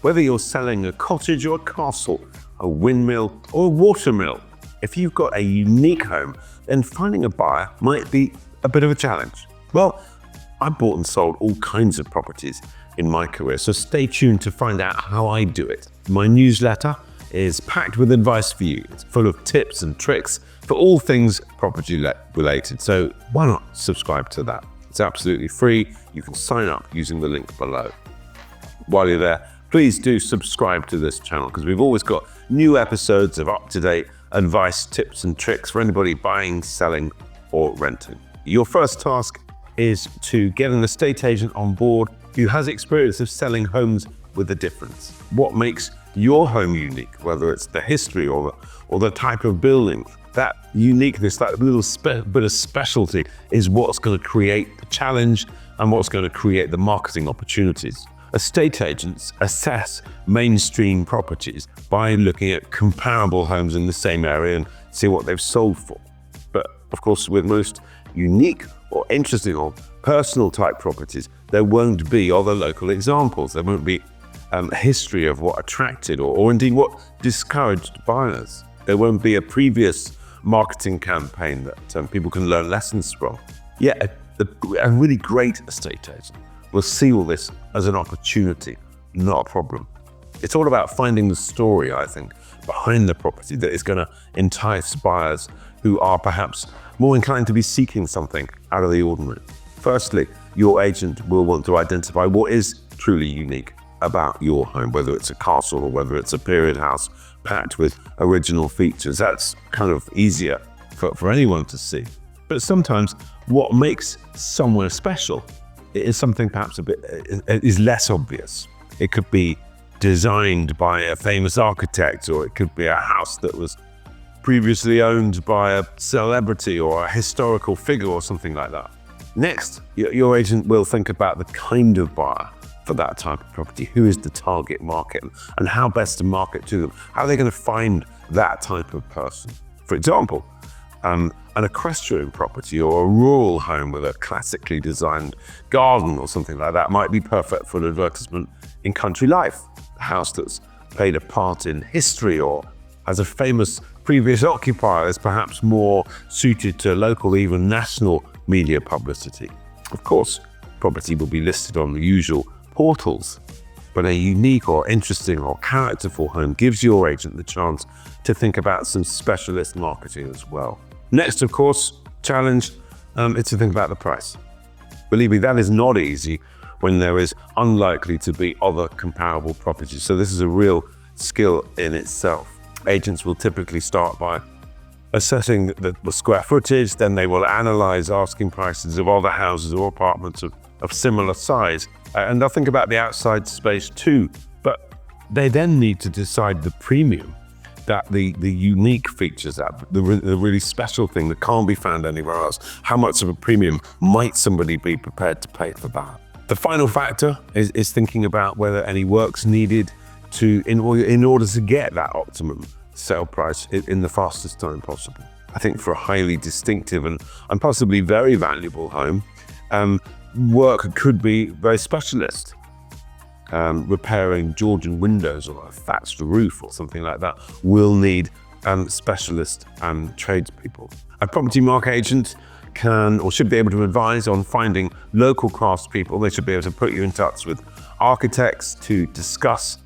Whether you're selling a cottage or a castle, a windmill or a watermill, if you've got a unique home, then finding a buyer might be a bit of a challenge. Well, I bought and sold all kinds of properties in my career, so stay tuned to find out how I do it. My newsletter is packed with advice for you. It's full of tips and tricks for all things property related, so why not subscribe to that? It's absolutely free. You can sign up using the link below. While you're there, please do subscribe to this channel because we've always got new episodes of up-to-date advice, tips and tricks for anybody buying, selling or renting. Your first task is to get an estate agent on board who has experience of selling homes with a difference. What makes your home unique, whether it's the history or the type of building, that uniqueness, that little bit of specialty is what's going to create the challenge and what's going to create the marketing opportunities. Estate agents assess mainstream properties by looking at comparable homes in the same area and see what they've sold for. But of course, with most unique or interesting or personal type properties, there won't be other local examples. There won't be a history of what attracted or indeed what discouraged buyers. There won't be a previous marketing campaign that people can learn lessons from. Yeah, a really great estate agent will see all this as an opportunity, not a problem. It's all about finding the story, I think, behind the property that is going to entice buyers who are perhaps more inclined to be seeking something out of the ordinary. Firstly, your agent will want to identify what is truly unique about your home, whether it's a castle or whether it's a period house packed with original features. That's kind of easier for anyone to see. But sometimes what makes somewhere special is something perhaps is less obvious. It could be designed by a famous architect, or it could be a house that was previously owned by a celebrity or a historical figure or something like that. Next, your agent will think about the kind of buyer for that type of property. Who is the target market and how best to market to them? How are they going to find that type of person? For example, an equestrian property or a rural home with a classically designed garden or something like that might be perfect for an advertisement in country life. A house that's played a part in history or has a famous previous occupier is perhaps more suited to local, even national media publicity. Of course, property will be listed on the usual portals, but a unique or interesting or characterful home gives your agent the chance to think about some specialist marketing as well. Next, of course, challenge is to think about the price. Believe me, that is not easy when there is unlikely to be other comparable properties. So this is a real skill in itself. Agents will typically start by assessing the square footage, then they will analyze asking prices of other houses or apartments of similar size. And they'll think about the outside space too, but they then need to decide the premium, that the unique features, that the really special thing that can't be found anywhere else. How much of a premium might somebody be prepared to pay for that? The final factor is thinking about whether any work's needed in order to get that optimum sale price in the fastest time possible. I think for a highly distinctive and possibly very valuable home, work could be very specialist. Repairing Georgian windows or a thatched roof or something like that will need specialist tradespeople. A PROPERTYMARK agent can or should be able to advise on finding local craftspeople. They should be able to put you in touch with architects to discuss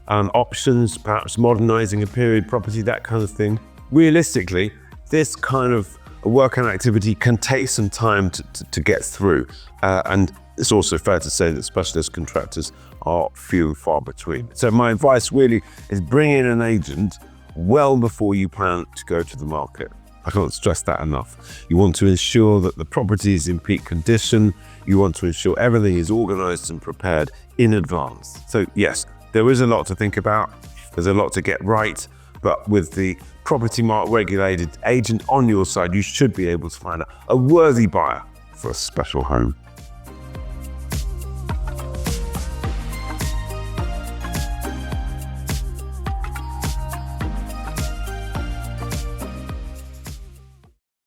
options, perhaps modernizing a period property, that kind of thing. Realistically, this kind of work and activity can take some time to get through. And it's also fair to say that specialist contractors are few and far between. So my advice really is bring in an agent well before you plan to go to the market. I can't stress that enough. You want to ensure that the property is in peak condition. You want to ensure everything is organized and prepared in advance. So yes, there is a lot to think about. There's a lot to get right, but with the PROPERTYMARK regulated agent on your side, you should be able to find a worthy buyer for a special home.